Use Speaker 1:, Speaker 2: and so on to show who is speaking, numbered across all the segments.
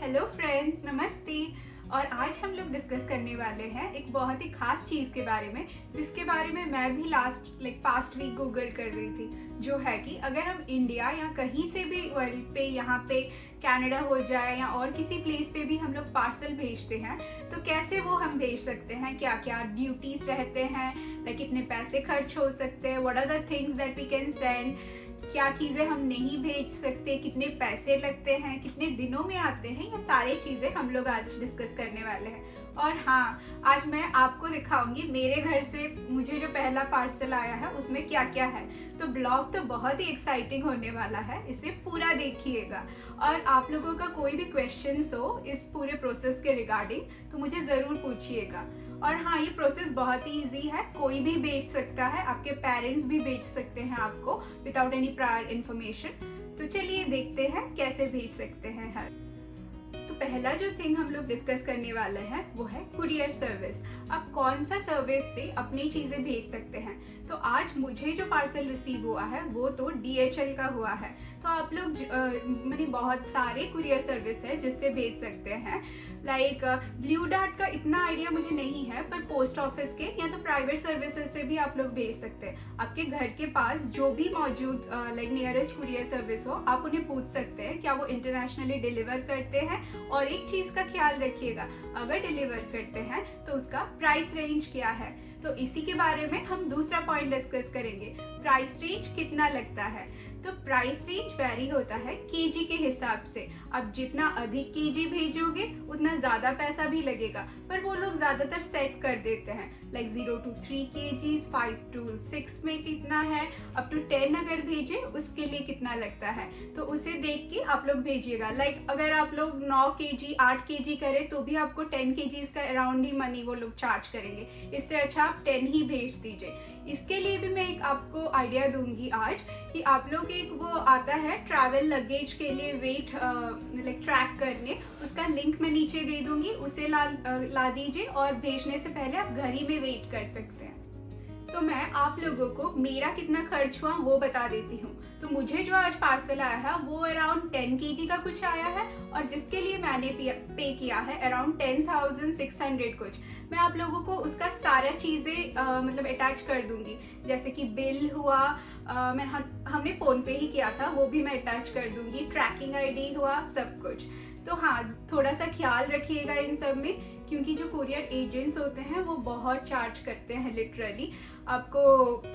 Speaker 1: Hello friends, नमस्ते। और आज हम लोग डिस्कस करने वाले हैं एक बहुत ही खास चीज़ के बारे में, जिसके बारे में मैं भी पास्ट वीक गूगल कर रही थी। जो है कि अगर हम इंडिया या कहीं से भी वर्ल्ड पे, यहाँ पे कनाडा हो जाए या और किसी प्लेस पे भी हम लोग पार्सल भेजते हैं, तो कैसे वो हम भेज सकते हैं, क्या क्या ड्यूटीज रहते हैं, कितने पैसे खर्च हो सकते हैं, what are the things that we can send, क्या चीज़ें हम नहीं भेज सकते, कितने पैसे लगते हैं, कितने दिनों में आते हैं, ये सारी चीज़ें हम लोग आज डिस्कस करने वाले हैं। और हाँ, आज मैं आपको दिखाऊंगी मेरे घर से मुझे जो पहला पार्सल आया है उसमें क्या क्या है। तो ब्लॉग तो बहुत ही एक्साइटिंग होने वाला है, इसे पूरा देखिएगा। और आप लोगों का कोई भी क्वेश्चंस हो इस पूरे प्रोसेस के रिगार्डिंग तो मुझे ज़रूर पूछिएगा। और हाँ, ये प्रोसेस बहुत ही ईजी है, कोई भी भेज सकता है, आपके पेरेंट्स भी भेज सकते हैं आपको विदाउट एनी प्रायर इन्फॉर्मेशन। तो चलिए देखते हैं कैसे भेज सकते हैं हर। तो पहला जो थिंग हम लोग डिस्कस करने वाले हैं वो है कुरियर सर्विस। आप कौन सा सर्विस से अपनी चीज़ें भेज सकते हैं। तो आज मुझे जो पार्सल रिसीव हुआ है वो तो DHL का हुआ है। तो आप लोग मैंने बहुत सारे कुरियर सर्विस है जिससे भेज सकते हैं। ब्लू डार्ट का इतना आइडिया मुझे नहीं है, पर पोस्ट ऑफिस के या तो प्राइवेट सर्विसेज से भी आप लोग भेज सकते हैं। आपके घर के पास जो भी मौजूद नियरेस्ट कुरियर सर्विस हो, आप उन्हें पूछ सकते हैं क्या वो इंटरनेशनली डिलीवर करते हैं। और एक चीज़ का ख्याल रखिएगा, अगर डिलीवर करते हैं तो उसका प्राइस रेंज क्या है। तो इसी के बारे में हम दूसरा पॉइंट डिस्कस करेंगे, प्राइस रेंज कितना लगता है। तो प्राइस रेंज वेरी होता है केजी के हिसाब से। आप जितना अधिक केजी भेजोगे उतना ज़्यादा पैसा भी लगेगा, पर वो लोग ज़्यादातर सेट कर देते हैं 0 to 3 kgs, 5 to 6 में कितना है, अप टू 10 अगर भेजे उसके लिए कितना लगता है। तो उसे देख के आप लोग भेजिएगा। अगर आप लोग 9 kg 8 kg करें तो भी आपको 10 kgs का अराउंड ही मनी वो लोग चार्ज करेंगे। इससे अच्छा आप 10 ही भेज दीजिए। इसके लिए भी मैं एक आपको आइडिया दूंगी आज कि आप लोग एक वो आता है ट्रैवल लगेज के लिए वेट ट्रैक करने, उसका लिंक मैं नीचे दे दूंगी, उसे ला दीजिए और भेजने से पहले आप घर ही में वेट कर सकते हैं। तो मैं आप लोगों को मेरा कितना खर्च हुआ वो बता देती हूँ। तो मुझे जो आज पार्सल आया है वो अराउंड 10 kg का कुछ आया है, और जिसके लिए मैंने पे किया है अराउंड 10,600 कुछ। मैं आप लोगों को उसका सारा चीज़ें अटैच कर दूंगी, जैसे कि बिल हुआ, हमने फ़ोन पे ही किया था, वो भी मैं अटैच कर दूंगी, ट्रैकिंग ID हुआ, सब कुछ। तो हाँ, थोड़ा सा ख्याल रखिएगा इन सब में, क्योंकि जो कुरियर एजेंट्स होते हैं वो बहुत चार्ज करते हैं, लिटरली आपको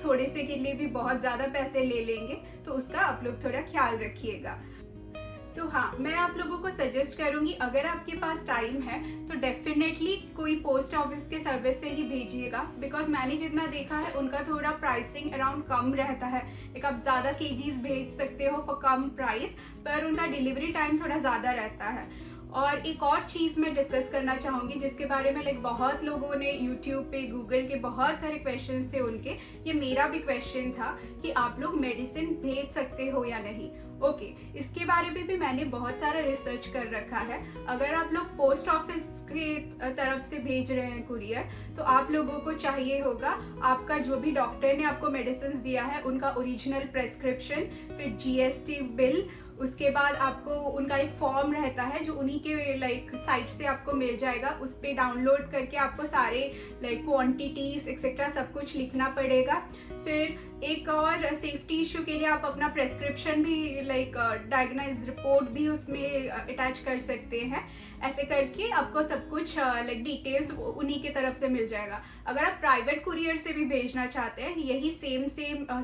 Speaker 1: थोड़े से के लिए भी बहुत ज़्यादा पैसे ले लेंगे। तो उसका आप लोग थोड़ा ख्याल रखिएगा। तो हाँ, मैं आप लोगों को सजेस्ट करूंगी, अगर आपके पास टाइम है तो डेफिनेटली कोई पोस्ट ऑफिस के सर्विस से ही भेजिएगा, बिकॉज मैंने जितना देखा है उनका थोड़ा प्राइसिंग अराउंड कम रहता है। आप ज़्यादा केजीज भेज सकते हो फॉर कम प्राइस, पर उनका डिलीवरी टाइम थोड़ा ज़्यादा रहता है। और एक और चीज़ मैं डिस्कस करना चाहूँगी जिसके बारे में बहुत लोगों ने यूट्यूब पे, गूगल के बहुत सारे क्वेश्चंस थे उनके, ये मेरा भी क्वेश्चन था कि आप लोग मेडिसिन भेज सकते हो या नहीं। ओके, इसके बारे में भी मैंने बहुत सारा रिसर्च कर रखा है। अगर आप लोग पोस्ट ऑफिस के तरफ से भेज रहे हैं कुरियर, तो आप लोगों को चाहिए होगा आपका जो भी डॉक्टर ने आपको मेडिसिन दिया है उनका ओरिजिनल प्रेस्क्रिप्शन, फिर GST बिल, उसके बाद आपको उनका एक फॉर्म रहता है जो उन्हीं के साइट से आपको मिल जाएगा, उस पर डाउनलोड करके आपको सारे क्वांटिटीज एक्सेट्रा सब कुछ लिखना पड़ेगा। फिर एक और सेफ्टी इशू के लिए आप अपना प्रेस्क्रिप्शन भी डायग्नोज रिपोर्ट भी उसमें अटैच कर सकते हैं। ऐसे करके आपको सब कुछ डिटेल्स उन्हीं के तरफ से मिल जाएगा। अगर आप प्राइवेट कुरियर से भी भेजना चाहते हैं, यही सेम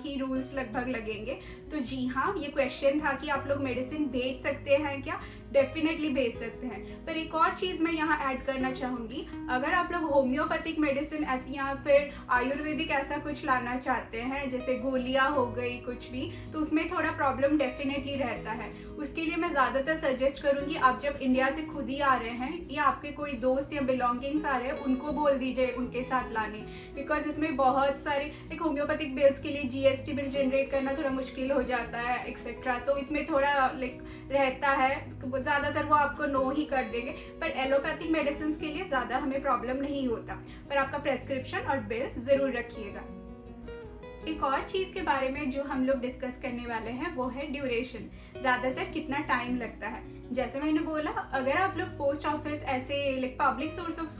Speaker 1: ही रूल्स लगभग लगेंगे। तो जी हाँ, ये क्वेश्चन था कि आप लोग मेडिसिन भेज सकते हैं क्या, डेफिनेटली भेज सकते हैं। पर एक और चीज़ मैं यहाँ ऐड करना चाहूँगी, अगर आप लोग होम्योपैथिक मेडिसिन ऐसी या फिर आयुर्वेदिक ऐसा कुछ लाना चाहते हैं, जैसे गोलियाँ हो गई कुछ भी, तो उसमें थोड़ा प्रॉब्लम डेफिनेटली रहता है। उसके लिए मैं ज़्यादातर सजेस्ट करूँगी, आप जब इंडिया से खुद ही आ रहे हैं या आपके कोई दोस्त या बिलोंगिंग्स आ रहे हैं, उनको बोल दीजिए उनके साथ लाने, बिकॉज इसमें बहुत सारे होम्योपैथिक बिल्स के लिए GST बिल जनरेट करना थोड़ा मुश्किल हो जाता है एक्सेट्रा। तो इसमें थोड़ा रहता है, ज़्यादातर वो आपको नो ही कर देंगे। पर एलोपैथिक मेडिसिन के लिए ज़्यादा हमें प्रॉब्लम नहीं होता, पर आपका प्रेस्क्रिप्शन और बिल ज़रूर रखिएगा। एक और चीज़ के बारे में जो हम लोग डिस्कस करने वाले हैं वो है ड्यूरेशन, ज़्यादातर कितना टाइम लगता है। जैसे मैंने बोला, अगर आप लोग पोस्ट ऑफिस ऐसे like public source of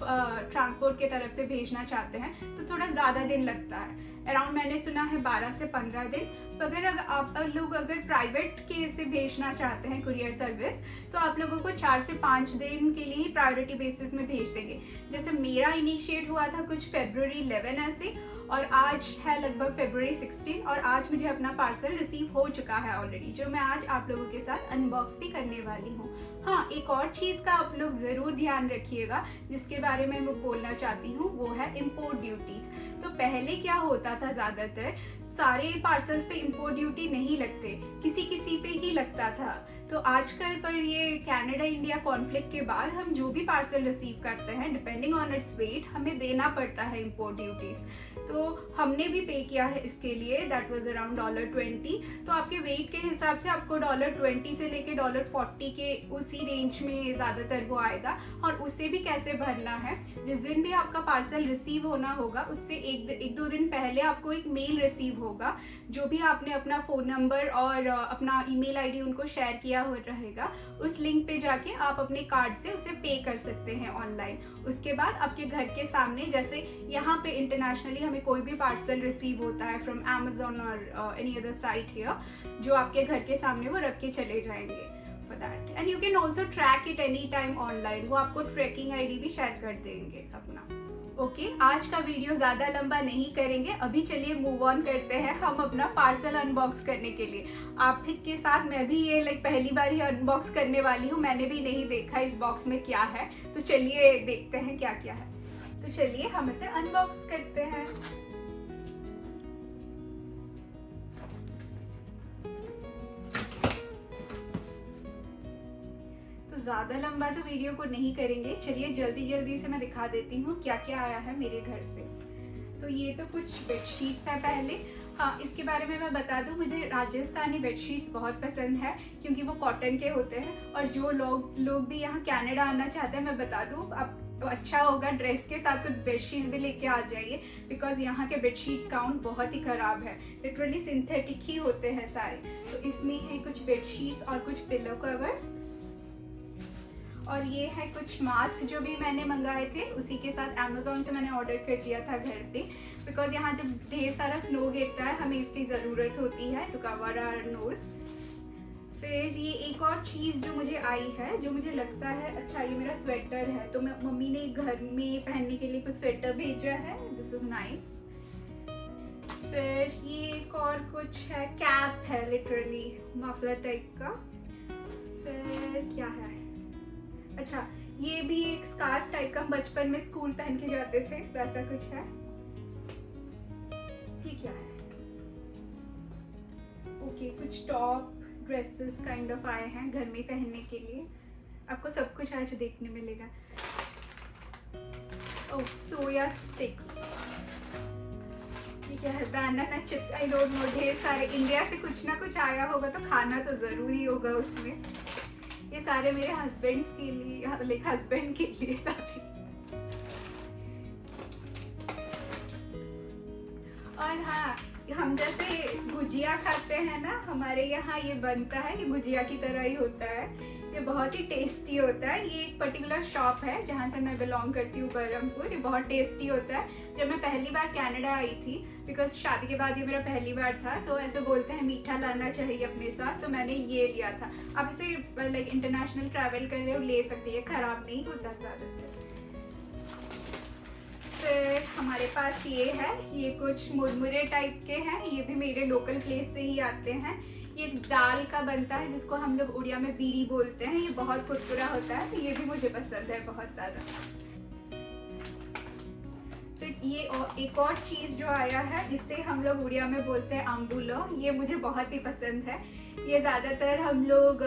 Speaker 1: transport के तरफ से भेजना चाहते हैं तो थोड़ा ज़्यादा दिन लगता है, अराउंड मैंने सुना है 12 से 15 दिन। तो अगर आप लोग अगर प्राइवेट के से भेजना चाहते हैं कुरियर सर्विस, तो आप लोगों को 4 से 5 दिन के लिए ही प्रायोरिटी बेसिस में भेज देंगे। जैसे मेरा इनिशिएट हुआ था कुछ फरवरी 11 ऐसे, और आज है लगभग फरवरी 16, और आज मुझे अपना पार्सल रिसीव हो चुका है ऑलरेडी, जो मैं आज आप लोगों के साथ अनबॉक्स भी करने वाली हूँ। हाँ, एक और चीज़ का आप लोग ज़रूर ध्यान रखिएगा जिसके बारे में मैं बोलना चाहती हूँ, वो है इम्पोर्ट ड्यूटीज़। तो पहले क्या होता था, ज़्यादातर सारे पार्सल्स पे इम्पोर्ट ड्यूटी नहीं लगते, किसी किसी पे ही लगता था। तो आजकल पर ये कनाडा इंडिया कॉन्फ्लिक्ट के बाद हम जो भी पार्सल रिसीव करते हैं, डिपेंडिंग ऑन इट्स वेट, हमें देना पड़ता है इम्पोर्ट ड्यूटीज़। तो हमने भी पे किया है इसके लिए, दैट वाज अराउंड $20। तो आपके वेट के हिसाब से आपको $20 से लेके $40 के उसी रेंज में ज़्यादातर वो आएगा। और उससे भी कैसे भरना है, जिस दिन भी आपका पार्सल रिसीव होना होगा उससे एक दो दिन पहले आपको एक मेल रिसीव होगा, जो भी आपने अपना फ़ोन नंबर और अपना ईमेल आईडी उनको शेयर किया हो रहेगा, उस लिंक पे जाके आप अपने कार्ड से उसे पे कर सकते हैं ऑनलाइन। उसके बाद आपके घर के सामने, जैसे यहाँ पे इंटरनेशनली हमें कोई भी पार्सल रिसीव होता है फ्रॉम अमेजोन और एनी अदर साइट हियर, जो आपके घर के सामने वो रख के चले जाएंगे for that. And you can also track it any time online, वो आपको ट्रैकिंग आईडी भी शेयर कर देंगे अपना। ओके, आज का वीडियो ज़्यादा लंबा नहीं करेंगे, अभी चलिए मूव ऑन करते हैं हम अपना पार्सल अनबॉक्स करने के लिए। आप के साथ मैं भी ये पहली बार ही अनबॉक्स करने वाली हूँ, मैंने भी नहीं देखा इस बॉक्स में क्या है, तो चलिए देखते हैं क्या क्या है। तो चलिए हम इसे अनबॉक्स करते हैं। ज़्यादा लंबा तो वीडियो को नहीं करेंगे, चलिए जल्दी जल्दी से मैं दिखा देती हूँ क्या क्या आया है मेरे घर से। तो ये तो कुछ बेडशीट्स है पहले। हाँ, इसके बारे में मैं बता दूँ, मुझे राजस्थानी बेडशीट्स बहुत पसंद है क्योंकि वो कॉटन के होते हैं। और जो लोग भी यहाँ कनाडा आना चाहते हैं, मैं बता दूँ आप तो अच्छा होगा ड्रेस के साथ कुछ बेडशीट्स भी लेके आ जाइए, बिकॉज यहाँ के बेडशीट काउंट बहुत ही ख़राब है, लिटरली सिंथेटिक ही होते हैं सारे। तो इसमें है कुछ बेडशीट्स और कुछ पिलो कवर्स, और ये है कुछ मास्क जो भी मैंने मंगाए थे, उसी के साथ अमेजोन से मैंने ऑर्डर कर दिया था घर पे, बिकॉज यहाँ जब ढेर सारा स्नो गिरता है हमें इसकी ज़रूरत होती है टू कवर आवर नोज। फिर ये एक और चीज़ जो मुझे आई है, जो मुझे लगता है, अच्छा ये मेरा स्वेटर है, तो मम्मी ने घर में पहनने के लिए कुछ स्वेटर भेजा है, दिस इज़ नाइस। फिर ये एक और कुछ है, कैप है, लिटरली मफलर टाइप का। फिर क्या है, अच्छा ये भी एक स्कार्फ टाइप का, बचपन में स्कूल पहन के जाते थे, वैसा कुछ है। ठीक क्या है, ओके कुछ टॉप ड्रेसेस काइंड ऑफ आए हैं घर में पहनने के लिए। आपको सब कुछ आज देखने मिलेगा। ओह, सोया स्टिक्स, ये क्या है, banana chips, I don't know, ढेर सारे इंडिया से कुछ ना कुछ आया होगा तो खाना तो ज़रूरी होगा उसमें। ये सारे मेरे हस्बैंड के लिए सॉरी। और हाँ, हम जैसे गुजिया खाते हैं ना, हमारे यहाँ ये बनता है, ये गुजिया की तरह ही होता है, ये बहुत ही टेस्टी होता है। ये एक पर्टिकुलर शॉप है जहाँ से मैं बिलोंग करती हूँ, बरहमपुर, ये बहुत टेस्टी होता है। जब मैं पहली बार कनाडा आई थी, बिकॉज शादी के बाद ये मेरा पहली बार था, तो ऐसे बोलते हैं मीठा लाना चाहिए अपने साथ, तो मैंने ये लिया था। आप इसे इंटरनेशनल ट्रैवल कर रहे हो ले सकते हैं, ख़राब नहीं होता ज़्यादातर। फिर हमारे पास ये है, ये कुछ मुरमुरे टाइप के हैं, ये भी मेरे लोकल प्लेस से ही आते हैं। ये दाल का बनता है जिसको हम लोग उड़िया में बीरी बोलते हैं, ये बहुत कुरकुरा होता है, तो ये भी मुझे पसंद है बहुत ज़्यादा। फिर ये एक और चीज़ जो आया है, इसे हम लोग उड़िया में बोलते हैं आम्बुलो, ये मुझे बहुत ही पसंद है। ये ज़्यादातर हम लोग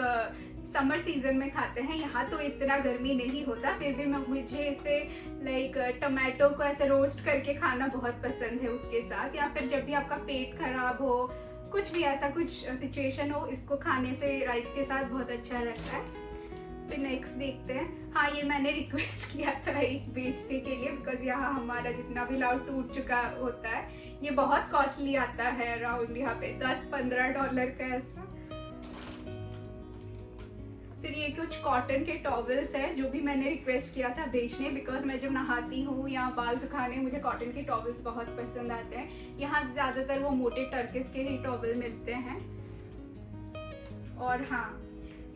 Speaker 1: समर सीजन में खाते हैं, यहाँ तो इतना गर्मी नहीं होता, फिर भी मुझे इसे टमाटो को ऐसे रोस्ट करके खाना बहुत पसंद है उसके साथ, या फिर जब भी आपका पेट खराब हो, कुछ भी ऐसा कुछ सिचुएशन हो, इसको खाने से राइस के साथ बहुत अच्छा लगता है। फिर नेक्स्ट देखते हैं। हाँ, ये मैंने रिक्वेस्ट किया था एक बेचने के लिए, बिकॉज यहाँ हमारा जितना भी लाउ टूट चुका होता है। ये बहुत कॉस्टली आता है, अराउंड यहाँ पे $10-15 का ऐसा। फिर ये कुछ कॉटन के टॉवल्स है जो भी मैंने रिक्वेस्ट किया था बेचने, बिकॉज मैं जब नहाती हूँ या बाल सुखाने मुझे कॉटन के टॉवल्स बहुत पसंद आते हैं। यहाँ ज़्यादातर वो मोटे टर्किश के ही टॉवल मिलते हैं। और हाँ,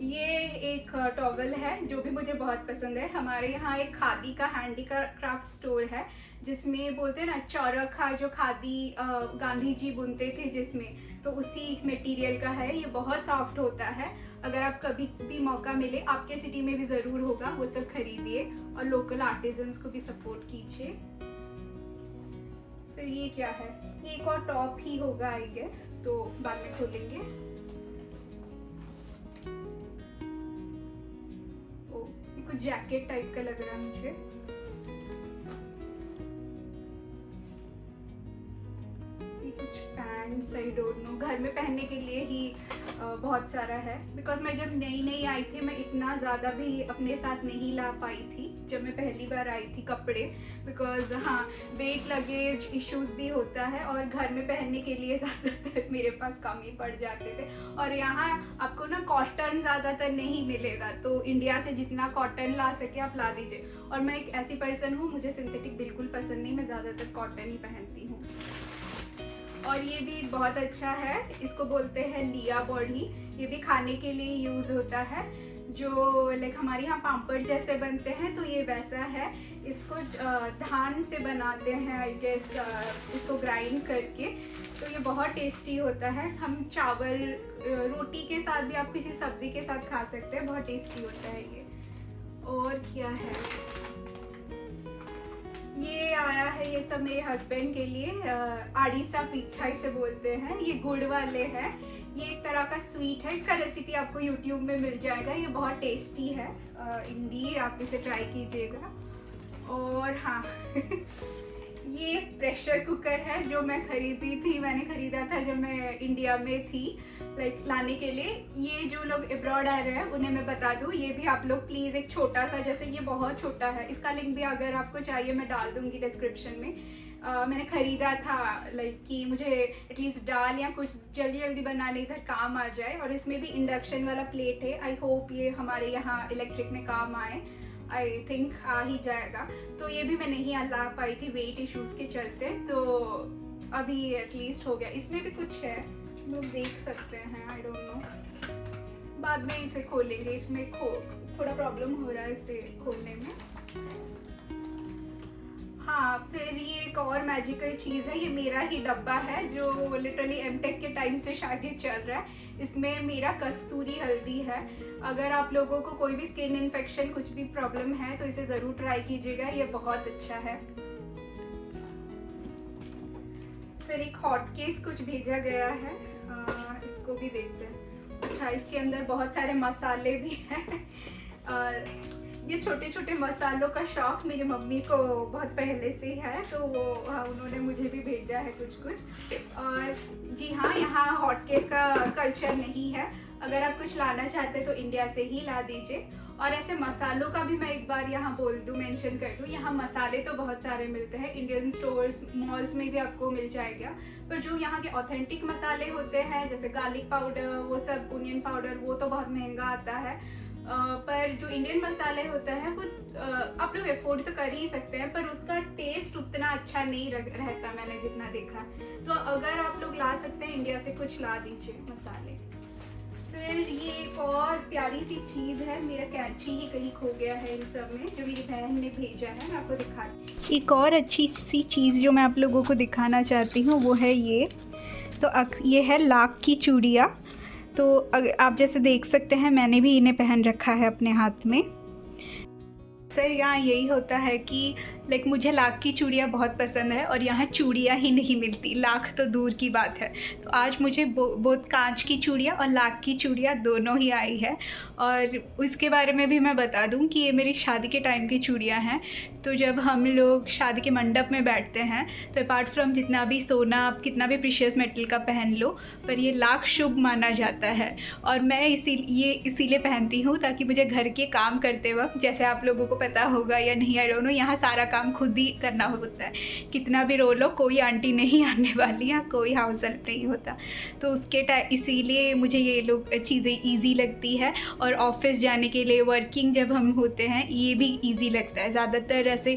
Speaker 1: ये एक टॉवल है जो भी मुझे बहुत पसंद है। हमारे यहाँ एक खादी का हैंडीक्राफ्ट स्टोर है जिसमें बोलते हैं ना चौरखा, जो खादी गांधी जी बुनते थे जिसमें, तो उसी मटेरियल का है। ये बहुत सॉफ्ट होता है। अगर आप कभी भी मौका मिले, आपके सिटी में भी ज़रूर होगा, वो सब खरीदिए और लोकल आर्टिजन्स को भी सपोर्ट कीजिए। फिर ये क्या है? ये एक और टॉप ही होगा आई गेस, तो बाद में खोलेंगे। ओ, ये कुछ जैकेट टाइप का लग रहा है मुझे। कुछ पैंट्स, आई डोंट नो, घर में पहनने के लिए ही बहुत सारा है। बिकॉज मैं जब नई आई थी, मैं इतना ज़्यादा भी अपने साथ नहीं ला पाई थी जब मैं पहली बार आई थी कपड़े, बिकॉज हाँ, वेट लगेज इश्यूज भी होता है और घर में पहनने के लिए ज़्यादातर मेरे पास कम ही पड़ जाते थे। और यहाँ आपको ना कॉटन ज़्यादातर नहीं मिलेगा, तो इंडिया से जितना कॉटन ला सके आप ला दीजिए। और मैं एक ऐसी पर्सन हूँ, मुझे सिंथेटिक बिल्कुल पसंद नहीं, मैं ज़्यादातर कॉटन ही पहनती हूँ। और ये भी बहुत अच्छा है, इसको बोलते हैं लिया बॉडी। ये भी खाने के लिए यूज़ होता है, जो लाइक हमारे यहाँ पापड़ जैसे बनते हैं, तो ये वैसा है। इसको धान से बनाते हैं आई गेस, इसको ग्राइंड करके, तो ये बहुत टेस्टी होता है। हम चावल रोटी के साथ भी, आप किसी सब्जी के साथ खा सकते हैं, बहुत टेस्टी होता है ये। और क्या है? ये आया है, ये सब मेरे हस्बैंड के लिए, आड़ीसा पीठा इसे बोलते हैं। ये गुड़ वाले हैं, ये एक तरह का स्वीट है। इसका रेसिपी आपको यूट्यूब में मिल जाएगा। ये बहुत टेस्टी है इंडीड, आप इसे ट्राई कीजिएगा। और हाँ ये प्रेशर कुकर है जो मैं खरीदी थी, मैंने खरीदा था जब मैं इंडिया में थी, लाइक लाने के लिए। ये जो लोग अब्रॉड आ रहे हैं उन्हें मैं बता दूँ, ये भी आप लोग प्लीज़ एक छोटा सा, जैसे ये बहुत छोटा है, इसका लिंक भी अगर आपको चाहिए मैं डाल दूँगी डिस्क्रिप्शन में। मैंने ख़रीदा था लाइक कि मुझे एटलीस्ट दाल या कुछ जल्दी जल्दी बनाने इधर काम आ जाए। और इसमें भी इंडक्शन वाला प्लेट है। आई होप ये हमारे यहाँ इलेक्ट्रिक में काम आए, आई थिंक आ ही जाएगा। तो ये भी मैं नहीं ला पाई थी वेट इश्यूज़ के चलते, तो अभी एटलीस्ट हो गया। इसमें भी कुछ है, लोग देख सकते हैं, आई डोंट नो, बाद में इसे खोलेंगे। इसमें थोड़ा प्रॉब्लम हो रहा है इसे खोलने में। हाँ, फिर ये एक और मैजिकल चीज़ है, ये मेरा ही डब्बा है जो लिटरली एमटेक के टाइम से शायद चल रहा है। इसमें मेरा कस्तूरी हल्दी है। अगर आप लोगों को कोई भी स्किन इन्फेक्शन, कुछ भी प्रॉब्लम है, तो इसे ज़रूर ट्राई कीजिएगा, ये बहुत अच्छा है। फिर एक हॉट केस कुछ भेजा गया है, इसको भी देखते हैं। अच्छा, इसके अंदर बहुत सारे मसाले भी हैं। ये छोटे छोटे मसालों का शौक मेरी मम्मी को बहुत पहले से है, तो वो उन्होंने मुझे भी भेजा है कुछ कुछ। और जी हाँ, यहाँ हॉट केस का कल्चर नहीं है। अगर आप कुछ लाना चाहते हैं तो इंडिया से ही ला दीजिए। और ऐसे मसालों का भी मैं एक बार यहाँ बोल दूँ, मेंशन कर दूँ, यहाँ मसाले तो बहुत सारे मिलते हैं, इंडियन स्टोर्स, मॉल्स में भी आपको मिल जाएगा। पर जो यहाँ के ऑथेंटिक मसाले होते हैं, जैसे गार्लिक पाउडर, वो सब, ओनियन पाउडर, वो तो बहुत महंगा आता है। पर जो इंडियन मसाले होते हैं वो आप लोग अफोर्ड तो कर ही सकते हैं, पर उसका टेस्ट उतना अच्छा नहीं रहता, मैंने जितना देखा। तो अगर आप लोग ला सकते हैं इंडिया से, कुछ ला दीजिए मसाले। फिर ये एक और प्यारी सी चीज़ है, मेरा कैंची ही कहीं खो गया है इन सब में, जो मेरी बहन ने भेजा है, मैं आपको दिखाती। एक और अच्छी सी चीज़ जो मैं आप लोगों को दिखाना चाहती हूँ वो है ये। तो ये है लाख की चूड़ियाँ। तो आप जैसे देख सकते हैं, मैंने भी इन्हें पहन रखा है अपने हाथ में। सर यहाँ यही होता है कि लाइक मुझे लाख की चूड़ियाँ बहुत पसंद है और यहाँ चूड़ियाँ ही नहीं मिलती, लाख तो दूर की बात है। तो आज मुझे बहुत कांच की चूड़ियाँ और लाख की चूड़ियाँ दोनों ही आई है। और उसके बारे में भी मैं बता दूँ कि ये मेरी शादी के टाइम की चूड़ियाँ हैं। तो जब हम लोग शादी के मंडप में बैठते हैं तो अपार्ट फ्रॉम जितना भी सोना, आप कितना भी प्रीशियस मेटल का पहन लो, पर ये लाख शुभ माना जाता है। और मैं इसीलिए पहनती हूँ ताकि मुझे घर के काम करते वक्त, जैसे आप लोगों को पता होगा या नहीं आई डोंट नो, यहाँ सारा काम खुद ही करना होता है। कितना भी रो लो, कोई आंटी नहीं आने वाली या कोई हाउस हेल्प नहीं होता। तो इसीलिए मुझे ये लोग चीज़ें ईजी लगती है। और ऑफिस जाने के लिए, वर्किंग जब हम होते हैं, ये भी ईजी लगता है। ज़्यादातर ऐसे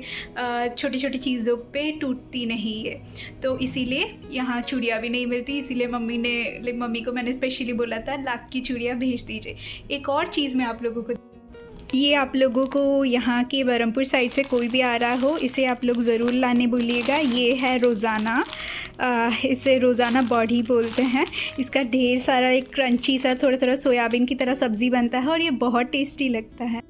Speaker 1: छोटी छोटी चीज़ों पे टूटती नहीं है। तो इसीलिए यहाँ चूड़ियाँ भी नहीं मिलती। इसीलिए मम्मी को मैंने स्पेशली बोला था लाख की चूड़ियाँ भेज दीजिए। एक और चीज़ मैं आप लोगों को, ये आप लोगों को यहाँ के बरहमपुर साइड से कोई भी आ रहा हो, इसे आप लोग ज़रूर लाने भूलिएगा। ये है रोज़ाना, इसे रोज़ाना बॉडी बोलते हैं। इसका ढेर सारा एक क्रंची सा थोड़ा थोड़ा सोयाबीन की तरह सब्ज़ी बनता है और ये बहुत टेस्टी लगता है।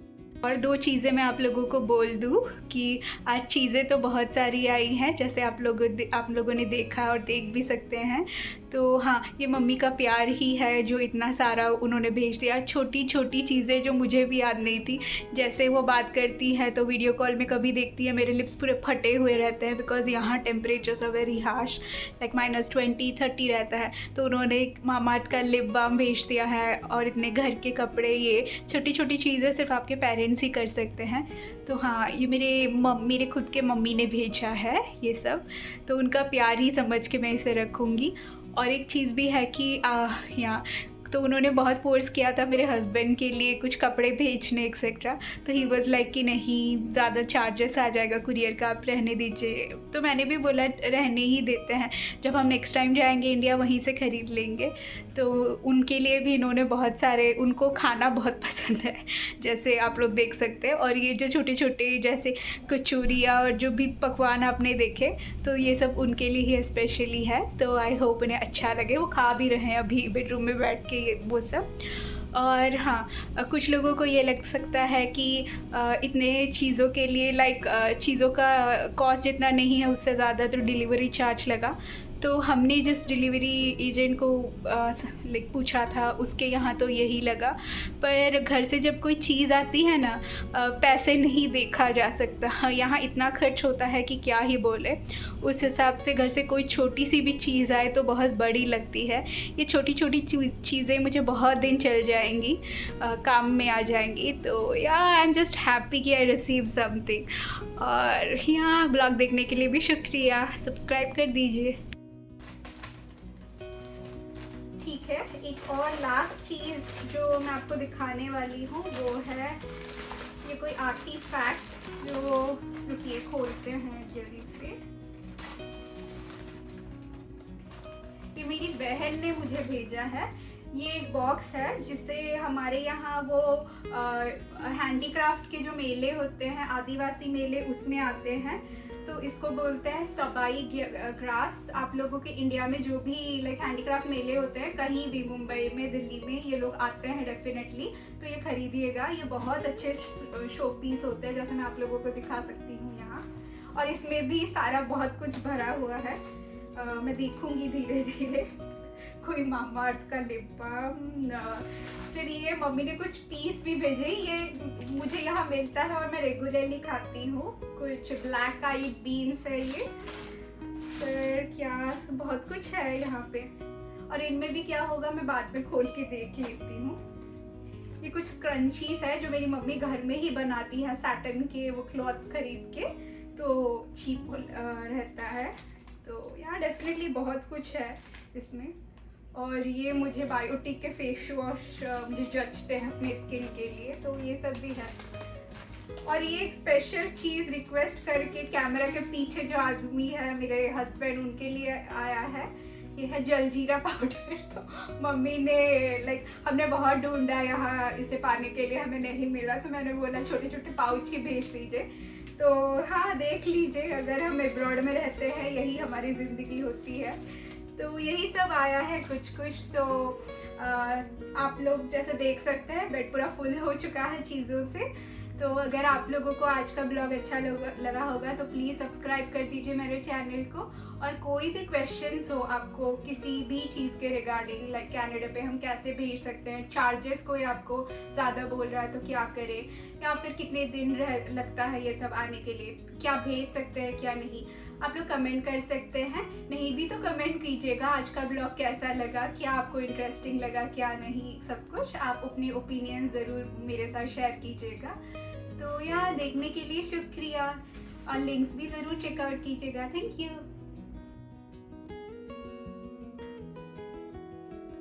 Speaker 1: और दो चीज़ें मैं आप लोगों को बोल दूँ कि आज चीज़ें तो बहुत सारी आई हैं, जैसे आप लोगों ने देखा और देख भी सकते हैं। तो हाँ, ये मम्मी का प्यार ही है जो इतना सारा उन्होंने भेज दिया। छोटी छोटी चीज़ें जो मुझे भी याद नहीं थी, जैसे वो बात करती है तो वीडियो कॉल में कभी देखती है मेरे लिप्स पूरे फटे हुए रहते हैं, बिकॉज़ यहाँ temperatures are very harsh, like -20-30 रहता है। तो उन्होंने मामाअर्थ का लिप बाम भेज दिया है और इतने घर के कपड़े। ये छोटी छोटी चीज़ें सिर्फ आपके पेरेंट्स ही कर सकते हैं। तो हाँ, ये मेरे खुद के मम्मी ने भेजा है ये सब, तो उनका प्यार ही समझ के मैं इसे रखूँगी। और एक चीज़ भी है कि यहाँ तो उन्होंने बहुत फोर्स किया था मेरे हस्बैंड के लिए कुछ कपड़े भेजने एक्सेट्रा। तो ही वाज लाइक कि नहीं, ज़्यादा चार्जेस आ जाएगा कुरियर का, आप रहने दीजिए। तो मैंने भी बोला रहने ही देते हैं, जब हम नेक्स्ट टाइम जाएंगे इंडिया वहीं से ख़रीद लेंगे। तो उनके लिए भी इन्होंने बहुत सारे, उनको खाना बहुत पसंद है जैसे आप लोग देख सकते हैं। और ये जो छोटे छोटे जैसे कचौरियाँ और जो भी पकवान आपने देखे, तो ये सब उनके लिए ही स्पेशली है। तो आई होप उन्हें अच्छा लगे, वो खा भी रहे हैं अभी बेडरूम में बैठ के वो सब। और हाँ, कुछ लोगों को ये लग सकता है कि इतने चीज़ों के लिए लाइक चीज़ों का कॉस्ट जितना नहीं है उससे ज़्यादा तो डिलीवरी चार्ज लगा। तो हमने जिस डिलीवरी एजेंट को लाइक पूछा था उसके यहाँ तो यही लगा। पर घर से जब कोई चीज़ आती है ना, पैसे नहीं देखा जा सकता। हाँ, यहाँ इतना खर्च होता है कि क्या ही बोले। उस हिसाब से घर से कोई छोटी सी भी चीज़ आए तो बहुत बड़ी लगती है। ये छोटी छोटी चीज़ें मुझे बहुत दिन चल जाएंगी, काम में आ जाएंगी। तो या आई एम जस्ट हैप्पी कि आई रिसीव समथिंग। और यहाँ ब्लॉग देखने के लिए भी शुक्रिया, सब्सक्राइब कर दीजिए। ठीक है, एक और लास्ट चीज़ जो मैं आपको दिखाने वाली हूँ वो है ये कोई आर्टिफैक्ट जो, रुकिए खोलते हैं जल्दी से। ये मेरी बहन ने मुझे भेजा है। ये एक बॉक्स है जिसे हमारे यहाँ वो हैंडीक्राफ्ट के जो मेले होते हैं, आदिवासी मेले, उसमें आते हैं। तो इसको बोलते हैं सबाई ग्रास। आप लोगों के इंडिया में जो भी लाइक हैंडीक्राफ्ट मेले होते हैं, कहीं भी मुंबई में, दिल्ली में, ये लोग आते हैं डेफिनेटली। तो ये खरीदिएगा, ये बहुत अच्छे शो पीस होते हैं, जैसे मैं आप लोगों को दिखा सकती हूँ यहाँ। और इसमें भी सारा बहुत कुछ भरा हुआ है। मैं देखूँगी धीरे धीरे। कोई मामाअर्थ का लिप बाम, फिर ये मम्मी ने कुछ पीस भी भेजे। ये मुझे यहाँ मिलता है और मैं रेगुलरली खाती हूँ। कुछ ब्लैक आइड बीन्स है ये, फिर क्या बहुत कुछ है यहाँ पे। और इनमें भी क्या होगा मैं बाद में खोल के देख लेती हूँ। ये कुछ स्क्रंचीज है जो मेरी मम्मी घर में ही बनाती है, सैटन के वो क्लॉथ्स खरीद के, तो चीप रहता है। तो यहाँ डेफिनेटली बहुत कुछ है इसमें। और ये मुझे बायोटिक के फेस वॉश मुझे जचते हैं अपने स्किन के लिए, तो ये सब भी है। और ये एक स्पेशल चीज़ रिक्वेस्ट करके कैमरा के पीछे जो आदमी है मेरे हस्बैंड, उनके लिए आया है। ये है जलजीरा पाउडर। तो मम्मी ने लाइक हमने बहुत ढूंढा यहाँ इसे पाने के लिए, हमें नहीं मिला। तो मैंने बोला छोटे छोटे पाउच ही भेज दीजिए। तो हाँ, देख लीजिए, अगर हम एब्रॉड में रहते हैं यही हमारी ज़िंदगी होती है। तो यही सब आया है कुछ कुछ। तो आप लोग जैसे देख सकते हैं बेड पूरा फुल हो चुका है चीज़ों से। तो अगर आप लोगों को आज का ब्लॉग अच्छा लगा होगा तो प्लीज़ सब्सक्राइब कर दीजिए मेरे चैनल को। और कोई भी क्वेश्चंस हो आपको किसी भी चीज़ के रिगार्डिंग, लाइक कनाडा पे हम कैसे भेज सकते हैं, चार्जेस कोई आपको ज़्यादा बोल रहा है तो क्या करें, या फिर कितने दिन लगता है ये सब आने के लिए, क्या भेज सकते हैं क्या नहीं, आप लोग कमेंट कर सकते हैं। नहीं भी तो कमेंट कीजिएगा आज का ब्लॉग कैसा लगा, क्या आपको इंटरेस्टिंग लगा क्या नहीं, सब कुछ आप अपने ओपिनियन ज़रूर मेरे साथ शेयर कीजिएगा। तो यहाँ देखने के लिए शुक्रिया और लिंक्स भी ज़रूर चेकआउट कीजिएगा। Thank you.